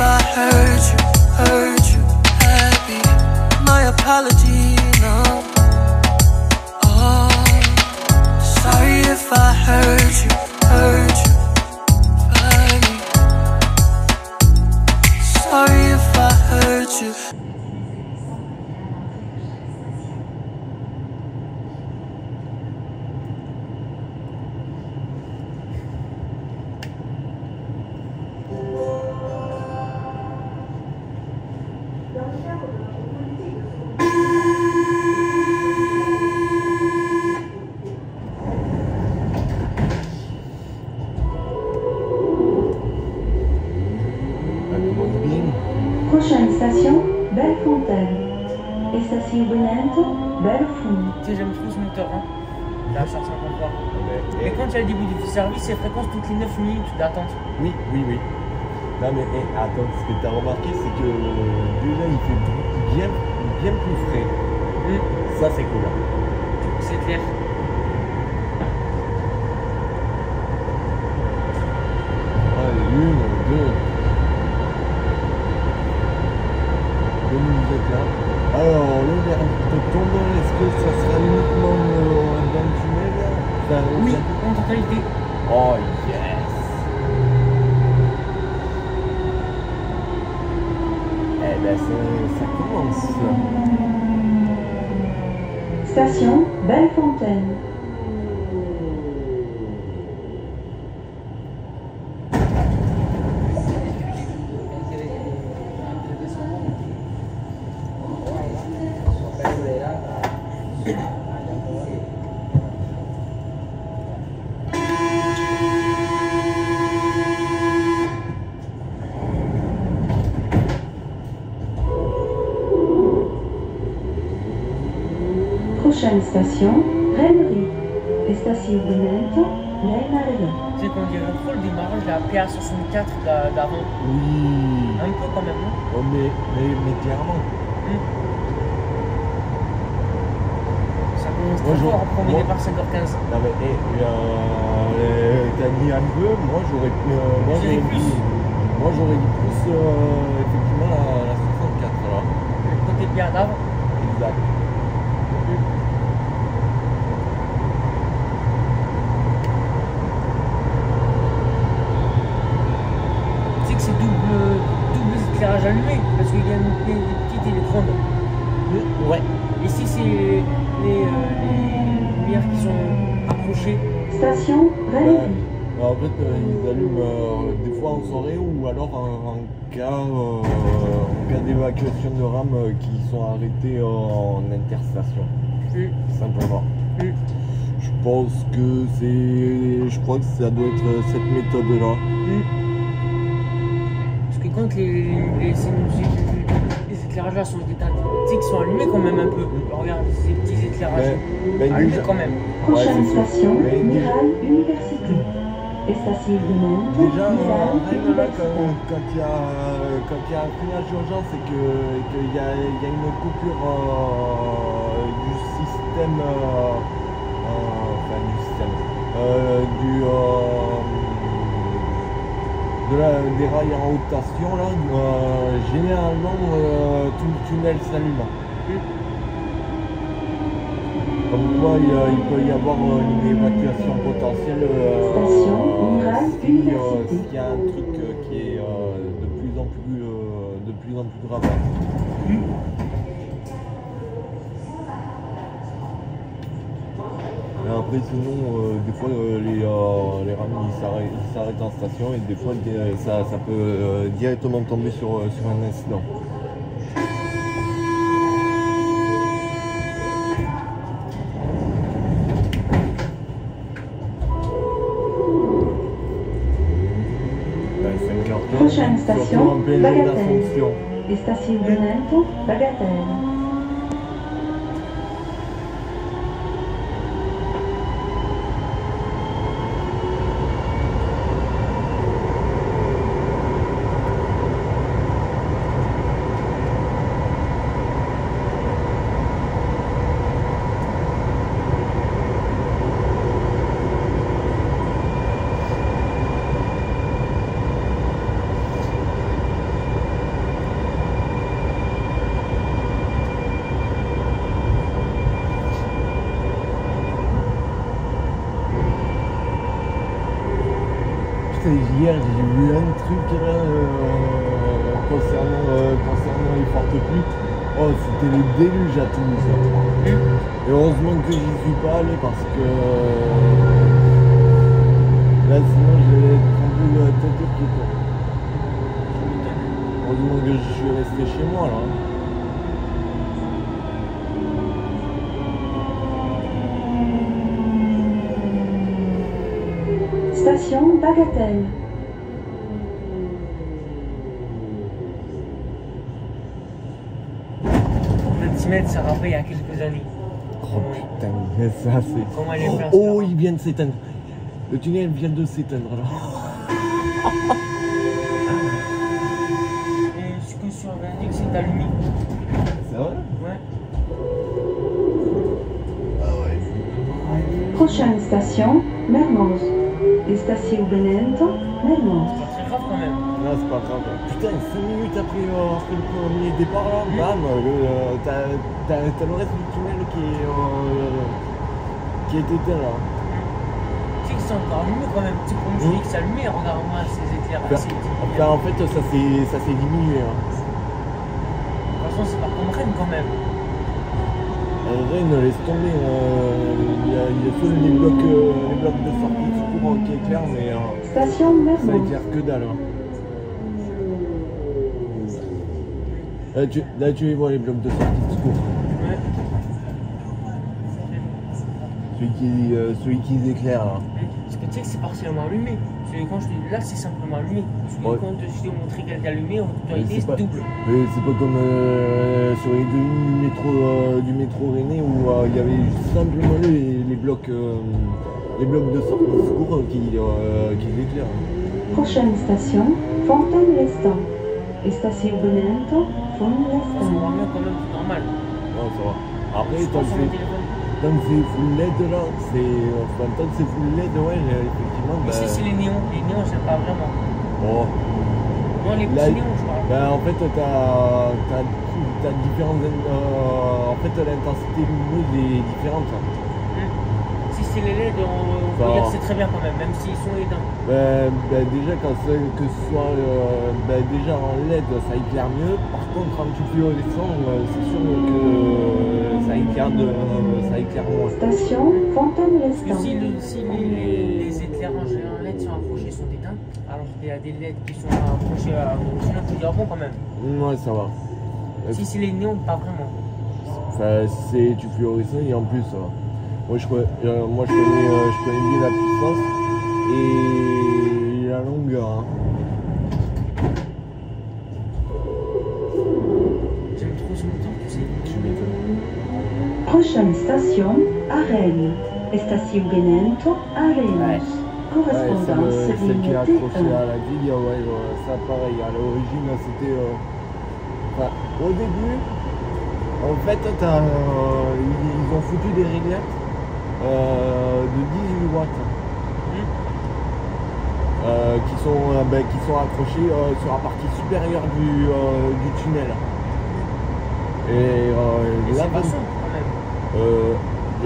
if I hurt you happy. My apology, no. Oh, sorry if I hurt you badly. Sorry if I hurt you. Prochaine station, Bellefontaine. Estacionamento, Bellefontaine. Tu sais, j'aime trop ce moteur, hein. La 553. Mais quand il y a le début du service, c'est fréquence toutes les 9 minutes d'attente. Oui. Non mais attends, ce que tu as remarqué, c'est que déjà il fait bien plus frais. Ça c'est cool. C'est clair. Allez, 1, 2. 2 minutes là. Alors le verre de tourner, est-ce que ça sera uniquement dans le tunnel là? Enfin, oui, en totalité. Oh yes. Eh ben ça commence. Station Bellefontaine. Prochaine station, Rennery. Estacionamento, Leinardo. Tu sais qu'on dirait trop le démarrage de la PA64 d'avant. Oui. Un peu quand même, non? Oh mais clairement. Ça commence très fort en premier départ 5h15. Non mais t'as dit un peu, moi j'aurais dit plus effectivement la 64 là. Le côté bien d'avant. Exact. Tu sais que c'est double éclairage allumé parce qu'il y a une petite électrode. Ouais. Ici c'est les lumières qui sont accrochées. Station Rennery. En fait, ils allument des fois en soirée ou alors en cas d'évacuation de rames qui sont arrêtées en interstation. Simplement. Je pense que je crois que ça doit être cette méthode-là. Parce que quand les éclairages là sont éteints, tu sais qu'ils sont allumés quand même un peu. Regarde ces petits éclairages. Allumés quand même. Prochaine station, Mirail Université. Estacionamento, Déjà, Mirail règle là, Université. quand il y a un freinage d'urgence et qu'il y a une coupure du système, des rails en haute tension, là, généralement tout le tunnel s'allume. Comme quoi il peut y avoir une évacuation potentielle s'il y a un truc qui est de plus en plus grave. Et après sinon des fois les rames ils s'arrêtent en station et des fois ça peut directement tomber sur un incident. Prochaine station, Bagatelle. Estacionamento, Bagatelle. hier j'ai vu un truc là, concernant les fortes pluies. Oh, c'était le déluge à Toulouse. Et heureusement que j'y suis pas allé parce que là sinon j'allais être un peu tête de pied quoi. Heureusement que je suis resté chez moi là. Station Bagatelle. Le 10 mètres, ça rappelle il y a quelques années. Oh putain, mais ça c'est... Comment elle est placée, Oh, là. il vient de s'éteindre. Le tunnel vient de s'éteindre là. Et ce que sur l'indique, c'est allumé. C'est vrai? Ouais. Prochaine station, Mermoz. Estação Benento, Mermoz. C'est pas très grave quand même. Non, c'est pas grave. Putain, 5 minutes après le premier départ là, bam, t'as le reste du tunnel qui est éteint là. Tu sais que c'est encore allumé quand même. Tu sais, comme je dis que c'est allumé, regarde-moi ces éclairs. Ben, en fait, ça s'est diminué. Hein. De toute façon, c'est pas comme Rennes quand même. Rennes, laisse tomber. Il y a seuls les blocs de sortie de secours qui éclairent, mais Station ça Mermoz. éclaire que dalle. Hein. Là, tu les vois les blocs de sortie de secours. Ouais. Celui qui les éclaire là. Parce que tu sais que c'est partiellement allumé. Parce que quand je te dis là, c'est simplement allumé. Ouais. Quand je t'ai montré qu'elle est allumée, en Mais réalité, c'est double. c'est pas comme sur les deux lignes du métro rennais où il y avait simplement les blocs de sortie de secours qui éclairent. Prochaine station, Fontaine-l'Estan. Estação Benento, Ça me Fontaine-l'Estan. rend bien quand même, c'est normal. Non, ça va. Après, Je tant pense que sur le c'est téléphone. full LED là, tant que c'est full LED, ouais, effectivement. Mais si c'est les néons j'aime pas vraiment. Oh. Non, les Là, petits néons, je parle. Ben, en fait, t'as différentes. En fait, l'intensité lumineuse est différente. Hein. Si c'est les LED, on peut dire que c'est très bien quand même s'ils sont éteints. Ben, déjà, que ce soit déjà en LED, ça éclaire mieux. Par contre, quand tu fais au descend, c'est sûr que ça éclaire moins. Station Parce que Fontaine-l'Estan. si les éclairages en LED sont approchés sont éteints, alors qu'il y a des LED qui sont approchés à sinon tu dis bon quand même. Ouais, ça va. Si c'est les néons, pas vraiment. Enfin, tu fluorescents et en plus, ça va. Moi, je connais bien la puissance et la longueur. Hein. J'aime trop ce moteur, tu sais. Tu m'étonnes. Prochaine station, Arène. Estação Benento, Arenas. Correspondance Celle qui est ligne accrochée T1. à la grille, ouais, ça pareil. À l'origine, c'était. Enfin, au début, en fait, ils ont foutu des réglettes de 18 watts qui sont accrochés sur la partie supérieure du tunnel. Et Et là, c'est pas son quand même.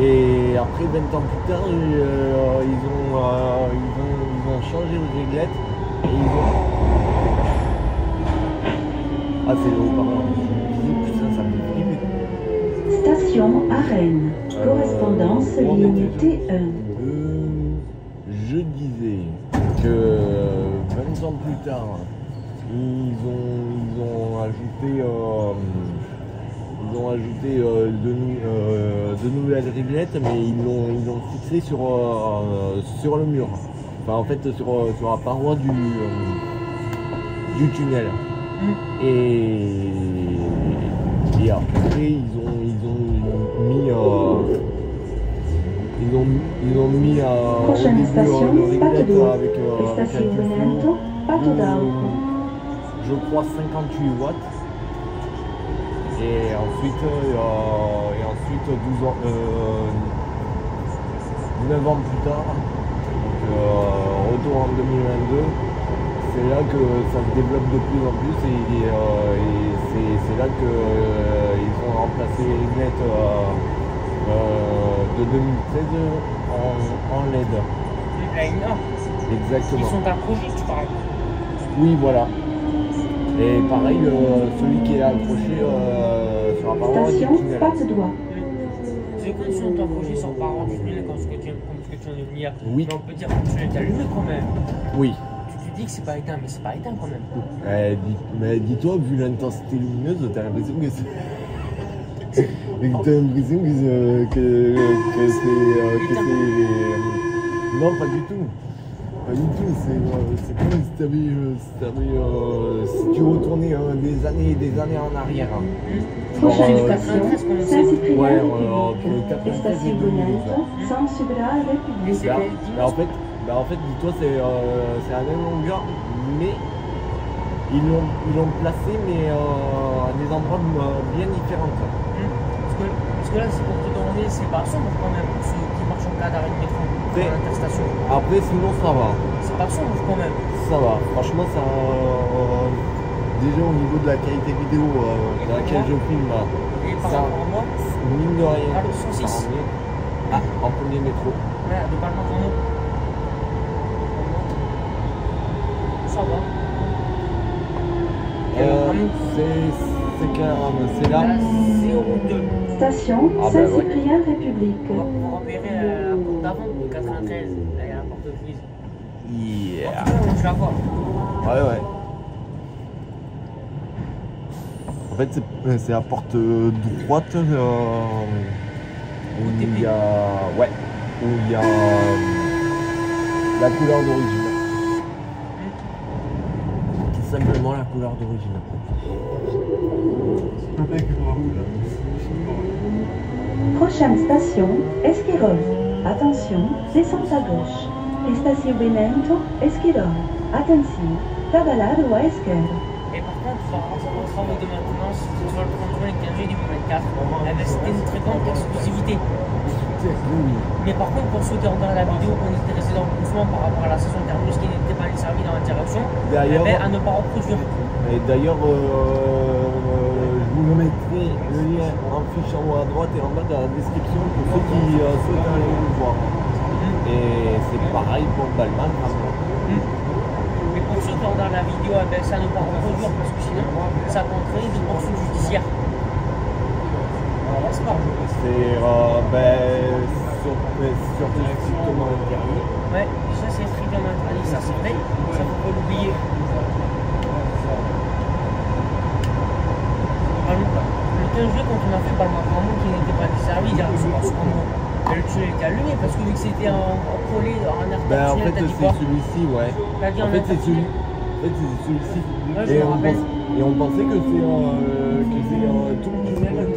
et après 20 ans plus tard, ils ont changé les réglettes et ils ont... Ah, c'est le haut-parleur. Putain, ça me fait flipper. Station Arène. Correspondance ligne T1. Je disais que 20 ans plus tard, ils ont ajouté de nouvelles réglettes, mais ils l'ont fixé sur le mur. Enfin, en fait, sur la paroi du tunnel. Et après, ils ont mis Prochaine station, le réglette Pato d'Arco. avec Estação un Benento, Pato d'Arco. je crois 58 watts. Et ensuite 9 ans plus tard, donc, retour en 2022, c'est là que ça se développe de plus en plus et c'est là qu'ils ont remplacé les réglettes de 2013 en LED. Là, il nord. Exactement. Ils sont accrochés, tu parles. Oui, voilà. Et pareil, celui qui est accroché sur la paroi du Station tunnel. Patte-d'Oie. C'est quand ils sont accrochés sur le paroi du tunnel, comme ce que tu viens de venir. Oui. Mais on peut dire que le tunnel est allumé quand même. Oui. Tu te dis que c'est pas éteint, mais c'est pas éteint quand même. Mais dis-toi, vu l'intensité lumineuse, t'as l'impression que c'est. T'as l'impression que c'est. Non, pas du tout. Pas du tout. C'est comme si tu retournais des années et des années en arrière. Prochaine Genre, station Saint-Cyprien ouais, République. entre 93 et Station 2012. Bonanza, San Subra République. En fait, dis-toi, c'est à la même longueur, mais ils l'ont placé, mais à des endroits bien différents. Parce que là, c'est pour te demander, c'est pas sombre quand même pour ceux qui marchent en cas d'arrêt de métro dans l'interstation. Après, sinon, ça va. C'est pas sombre quand même. Ça va. Franchement, ça. Déjà, au niveau de la qualité vidéo dans laquelle je filme, Et par ça, rapport à moi, mine de rien. Ah, le 106. ça rend mieux. Ah, en premier métro. ouais, de Palma Tourneau. Ça va. C'est clair, c'est là. La 02. Station Ah ben ouais. Saint-Cyprien République. Vous repérez la porte d'avant de 93. Là, il y a la porte de prise. Yeah. En tout cas, je la vois. Ouais. En fait, c'est la porte droite où il y a. Ouais. Où il y a la couleur d'origine. Tout simplement la couleur d'origine. Prochaine station Esquirol. Attention, descente à gauche. Estación Benento, Esquirol. Attention, pedalado à esquerda. Et par contre, par rapport aux travaux de maintenance, sur le 33 et 15 du 24, c'était une très grande exclusivité. Mais par contre, pour ceux qui regardent la vidéo, on était resté dans le mouvement par rapport à la station thermos qui n'était pas desservie dans la direction, à ne pas reproduire. Et d'ailleurs, je vous mettrai le lien en fiche en haut à droite et en bas dans la description pour ceux qui souhaitent aller le voir. Et c'est pareil pour Balman. Mais pour ceux qui regardent la vidéo, ça ne pas reproduire parce que sinon, ça compterait des poursuites judiciaires. C'est pas. C'est surtout strictement interdit. Ouais, ça c'est strictement interdit, ça c'est vrai, ça faut pas l'oublier. Le 15 juillet, quand on a fait Palma Tourneau qui n'était pas desservi, il y a le tunnel était allumé parce que vu que c'était en collé en air En fait, c'est celui-ci, ouais. En fait, c'est celui-ci. Ouais, je me rappelle. Et on pensait que c'est tout le tunnel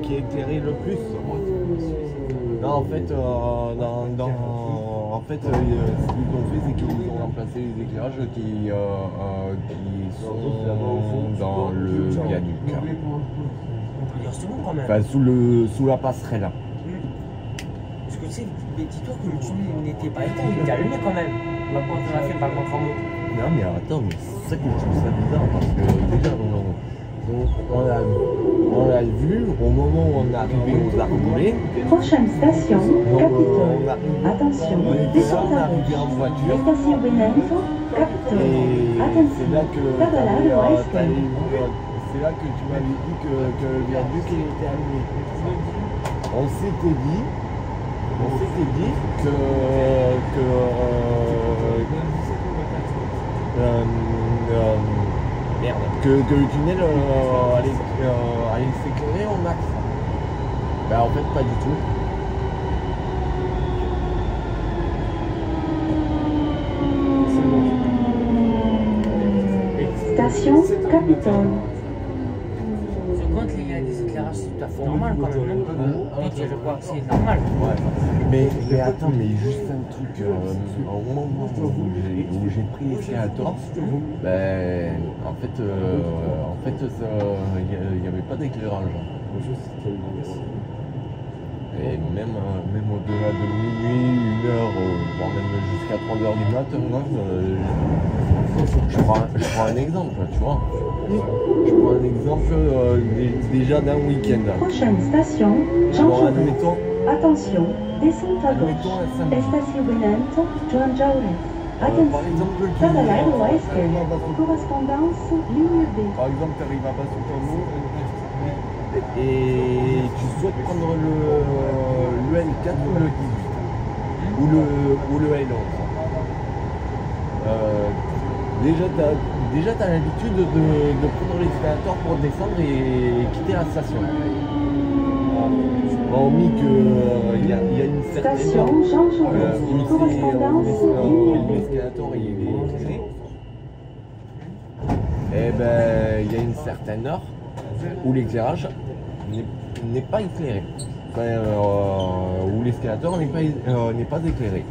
qui éclairait le plus. Non, en fait, ce qu'ils ont fait, c'est qu'ils ont remplacé les éclairages qui sont dans le viaduc. On peut dire c'est bon quand même. Enfin, sous la passerelle. Parce que tu sais, dis-toi que le tunnel n'était pas éteint, il était allumé quand même. Quand on a fait Palma Tourneau. Non, mais attends, mais c'est ça que je trouve ça bizarre parce que déjà, on l'a vu au moment où on est arrivé aux Argoulés. Prochaine station Capitole. Attention, descente à arrivé en gauche. voiture. Estación Benento, Capitole. Et Attention, c'est là que pedalado à esquerda. c'est là que tu m'avais dit que le viaduc était allumé. On s'était dit que le tunnel allait s'éclairer au max. Ben en fait pas du tout. Station Capitole. Quand il y a des éclairages, c'est tout à fait normal quand même, non? Oui, je crois que c'est normal. Ouais. Mais attends, mais juste un truc, au moment où j'ai pris l'escalator, ben en fait il n'y avait pas d'éclairage. Et même au-delà de minuit, 1h, voire même jusqu'à 3h du matin, je prends un exemple, tu vois. Je prends un exemple déjà d'un week-end. Prochaine station Jean Bon, Jaurès. admettons Attention, descente à gauche. Admettons un samedi. Estacionamento João Jaures. Par Atenção, exemple, tu Cavaleiro à arrives esquerda. à Basso- Correspondance, ligne B. Par exemple, tu arrives à Basso-Cano et tu souhaites prendre le L4 ou le 18 ou le L11. Déjà, tu as l'habitude de prendre l'escalator pour descendre et quitter la station. Hormis qu'il y a une certaine Station Jean Jaurès. Correspondance, ligne B. l'escalator il est éclairé. Et ben il y a une certaine heure où l'éclairage n'est pas éclairé. Enfin, où l'escalator n'est pas éclairé.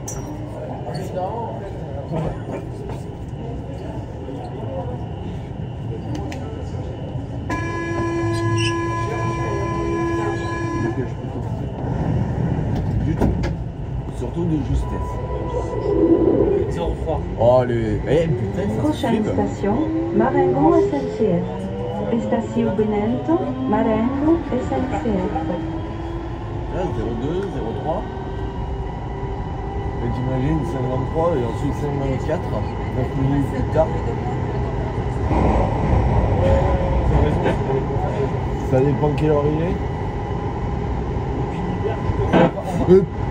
Du tout. Surtout de justesse. 03. Oh le. Eh putain, ça Prochaine suit. station, Marengo SNCF. Estação Benento, Marengo SNCF. Là, 02, 03. Et t'imagines 53 et ensuite 54, 9 minutes plus tard. Ça dépend quelle heure il est.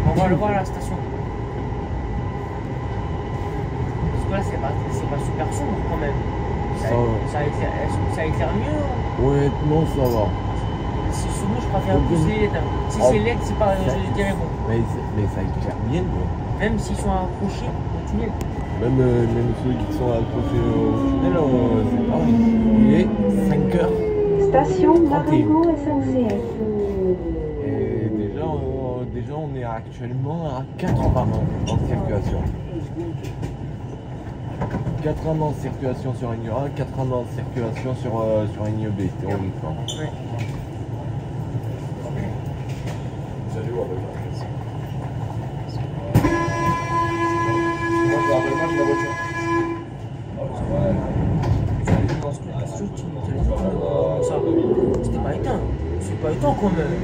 On va le voir à la station. Parce que là, c'est pas super sombre quand même. Ça éclaire mieux. Honnêtement, ça va. Si sous nous, je préfère plus les LED. Si c'est LED, c'est pas. Je dirais bon. Mais ça éclaire bien, quoi. Même s'ils sont accrochés au tunnel. Même ceux qui sont accrochés au tunnel, c'est pareil. Il est 5h. Station Marengo SNCF. Et déjà, on est actuellement à 4 ans en circulation. 4 ans en circulation sur ligne A, 4 ans en circulation sur ligne B, théoriquement. Ouais. C'était pas éteint. C'est pas éteint quand même.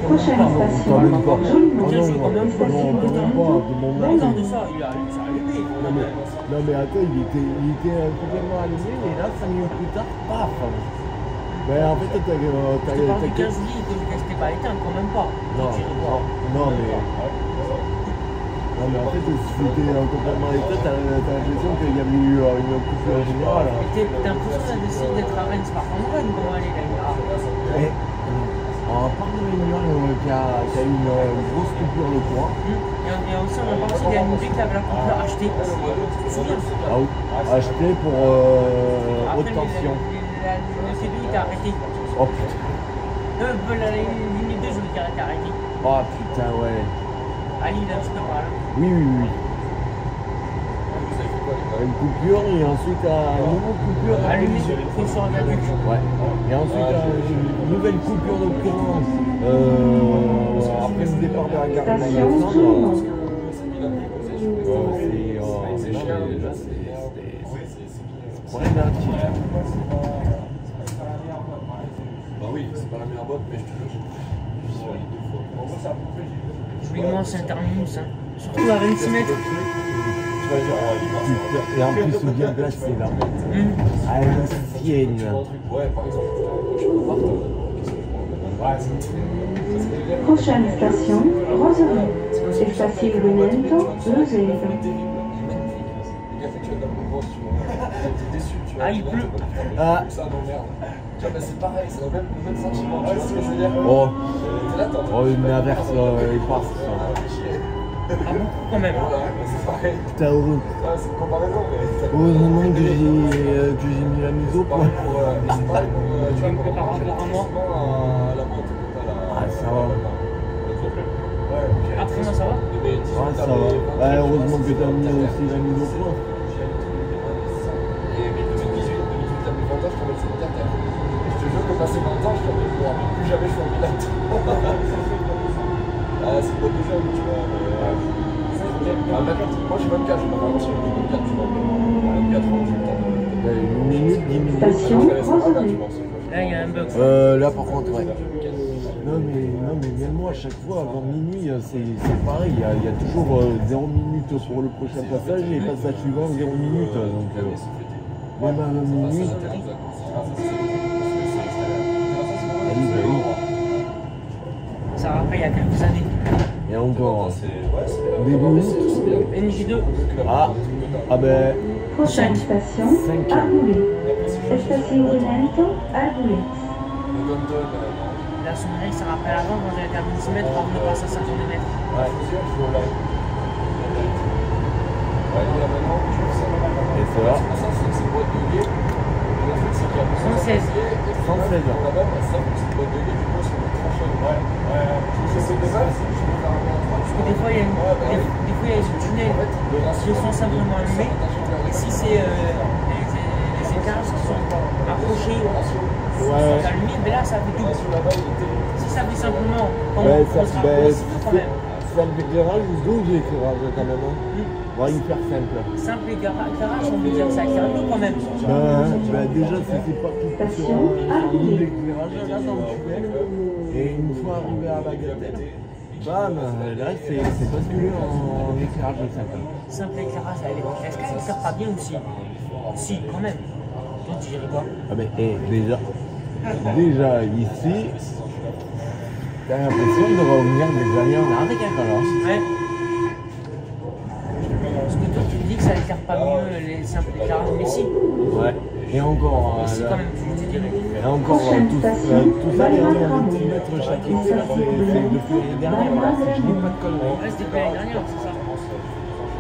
Prochaine station, Joliment. Station Benento, Regarde ça, il a allumé. Non mais attends, il était complètement allumé et là 5 minutes plus tard, paf. Mais en fait, Je te parle du 15 juillet que c'était pas éteint, quand même pas. Non mais en fait, si c'était complètement éteint, t'as l'impression qu'il y avait eu une coupure générale. T'as l'impression que d'essayer d'être à Rennes, c'est pas en Rennes comment aller là. Et en part de réunion, qui a eu une grosse coupure de courant. Et aussi, on a parlé de la musique là, la coupure achetée. Tu te souviens? Acheté pour haute tension. Le C2 il t'a arrêté. Oh putain. La ligne 2, je veux dire, elle t'a arrêté. Oh putain, ouais. Ali, il a un petit peu par là. Oui. Une coupure et ensuite une nouvelle coupure. Allumé sur un viaduc. Ouais. Et ensuite une nouvelle coupure de courant après le départ de la gare de Station Alexandre. Joliment. C'est problématique. Bah oui, c'est pas la meilleure boîte, mais je te jure, j'y suis allé 2 fois. Joliment, c'est un terminus. Hein. Surtout à 26 mètres. Tu vas dire, oh, Et en plus, bien placé là. À l'ancienne. ouais, par exemple, je peux voir. Prochaine station, Roserie. Estação Benento, Luzeiro. T'es déçu, tu vois. Ah, il pleut. Ah. Ça m'emmerde. Tu vois, bah, c'est pareil, c'est le même sentiment. Tu vois ce que je veux dire? Oh, T'es là, t'en oh une averse éparse. Ah, beaucoup quand même. Ouais, c'est pareil. Putain, heureux. Ah, c'est une comparaison, mais. Heureusement que j'ai mis la mise au point. C'est pareil pour. Tu vois, Par rapport à moi. la moto, Ah, ça va. Ouais, ok. Après, moi, ça va? Ah, ça va. Bah, heureusement que t'as mis aussi la mise au point. Et 2018, 2020, je tombais de cette terre. Je te jure que passé 20 ans, je tombais de moi. Plus jamais je suis en pilote. C'est une boîte de jeunes, tu vois. Moi, j'ai 24, je vais pas faire mention, j'ai 24, tu vois. 24 ans, j'ai le temps de. Une minute, 10 minutes. Station Roserie. Là, il y a un bug. Là, par contre, ouais. Non mais même moi à chaque fois avant minuit c'est pareil, il y a toujours 0 minutes pour le prochain passage et passage suivant 0 minutes. Donc même avant minuit. Oui. Ça rappelle il y a quelques années. Et encore début août. NJ2. Ah ben Prochaine station, 5. Arboulé. Estacionamento Arboulé. La sonnerie, ça rappelle avant quand j'avais à 10 mètres, quand on passe à 50 mètres. Et c'est là. 116. 116. Parce que des fois, il y a des tunnels qui sont simplement allumés. Et si c'est les étages qui sont approchés, sont allumés, mais là, ça fait double. Si ça fait simplement, quand on se rapproche, quand même. Simple éclairage ou double éclairage quand même. On va hyper simple. Simple éclairage, on peut dire que ça éclaire mieux quand même. Déjà, c'était pas tout sur un double éclairage là dans le tunnel. Et une fois arrivé à la Bagatelle, bam, là c'est basculé en éclairage simple. Simple éclairage, est-ce qu'elle éclaire pas bien aussi? Si, quand même. Toi, tu dirais quoi? Ah mais déjà ici, t'as l'impression de revenir des années en arrière alors. Ouais. Parce que toi, tu dis que ça éclaire pas mieux les simples éclairages, mais si. Ouais. Et encore, Si, quand même, tu dirais. et encore tout ça, les 1 centimètre chaque été, là, c'est depuis l'année dernière, là, si je dis pas de conneries. Ouais, c'était depuis l'année dernière, c'est ça.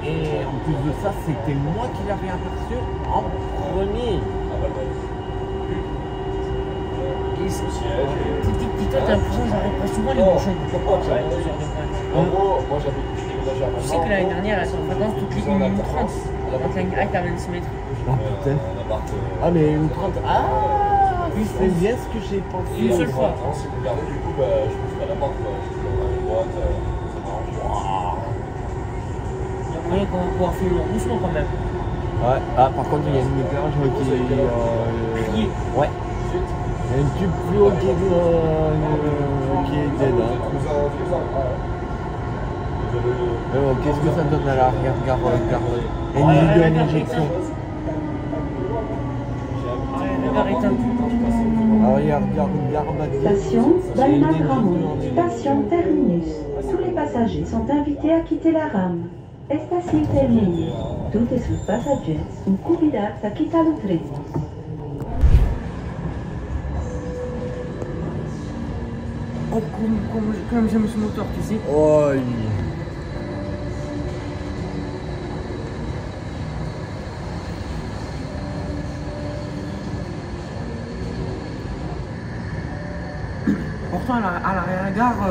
Et en plus de ça, c'était moi qui l'avais aperçu en premier. Dis-toi, t'as l'impression que j'arrête pas souvent les bouchons. En gros, moi j'avais déménagé à Tu sais que l'année dernière, elle est en fréquence toutes les 1 minute 30. Entre la ligne A et la 26 mètres. Ah putain. Ah mais une 30. Ah oui, c'est bien ce que j'ai pensé. Une seule fois. Si vous regardez, du coup, je me suis à la porte, je suis dans une boîte, ça m'arrange. Il y a moyen qu'on va pouvoir faire le doucement quand même. Ouais, par contre il y a une éclairage qui est... Plié. Ouais. Il y a une tube plus haut qui est dead. Qu'est-ce que ça donne à l'arrière-gare une injection. Arrière-gare Station Balma-Gramont. Station terminus. Tous les passagers sont invités à quitter la rame. Estación terminus. Tous sus pasajeros son convidados a quitar le tren. Oh, comme j'aime ce moteur, tu sais. Oh, Pourtant, à l'arrière-gare,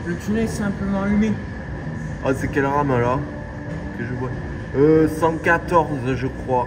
le tunnel est simplement allumé. oh c'est quelle rame là que je vois 114 je crois.